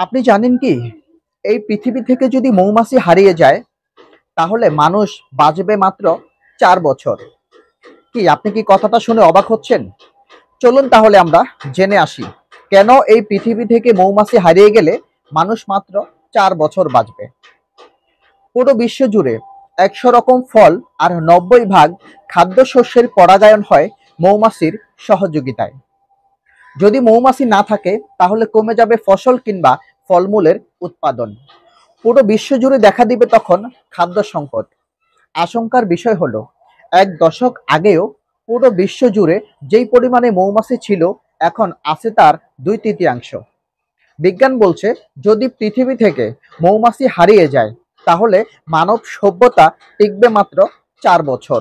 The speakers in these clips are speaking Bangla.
আপনি জানেন কি, এই পৃথিবী থেকে যদি মৌমাছি হারিয়ে যায় তাহলে মানুষ বাঁচবে মাত্র 4 বছর। কি আপনি কি কথাটা শুনে অবাক হচ্ছেন? চলুন তাহলে আমরা জেনে আসি কেন এই পৃথিবী থেকে মৌমাছি হারিয়ে গেলে মানুষ মাত্র 4 বছর বাঁচবে। পুরো বিশ্ব জুড়ে 100 রকম ফল আর 90 ভাগ খাদ্যশস্যের পরাগায়ন হয় মৌমাছির সহযোগিতায়। যদি মৌমাছি না থাকে তাহলে কমে যাবে ফসল কিংবা ফলমূলের উৎপাদন। পুরো বিশ্ব জুড়ে দেখা দিবে তখন খাদ্য সংকট। আশঙ্কার বিষয় হলো 1 দশক আগেও পুরো বিশ্ব জুড়ে যেই পরিমাণে মৌমাছি ছিল এখন আছে তার 2/3। বিজ্ঞান বলছে যদি পৃথিবী থেকে মৌমাছি হারিয়ে যায় তাহলে মানব সভ্যতা টিকবে মাত্র 4 বছর।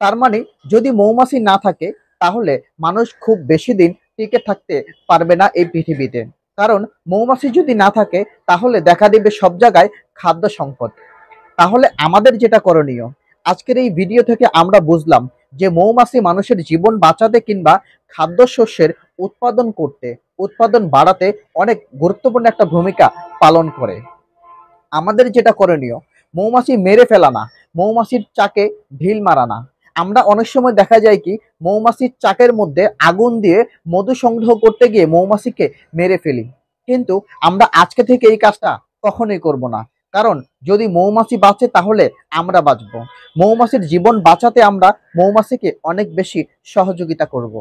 তার মানে যদি মৌমাছি না থাকে তাহলে মানুষ খুব বেশি দিন টিকে থাকতে পারবে না এই পৃথিবীতে। কারণ মৌমাছি যদি না থাকে তাহলে দেখা দিবে সব জায়গায় খাদ্য সংকট। তাহলে আমাদের যেটা করণীয়, আজকের এই ভিডিও থেকে আমরা বুঝলাম যে মৌমাছি মানুষের জীবন বাঁচাতে কিংবা খাদ্যশস্যের উৎপাদন বাড়াতে অনেক গুরুত্বপূর্ণ একটা ভূমিকা পালন করে। আমাদের যেটা করণীয়, মৌমাছি মেরে ফেলা না, মৌমাছির চাকে ঢিল মারা না। আমরা অনেক সময় দেখা যায় কি মৌমাছির চাকের মধ্যে আগুন দিয়ে মধু সংগ্রহ করতে গিয়ে মৌমাছিকে মেরে ফেলি, কিন্তু আমরা আজকে থেকে এই কাজটা কখনোই করব না। কারণ যদি মৌমাছি বাঁচে তাহলে আমরা বাঁচবো। মৌমাছির জীবন বাঁচাতে আমরা মৌমাছিকে অনেক বেশি সহযোগিতা করব।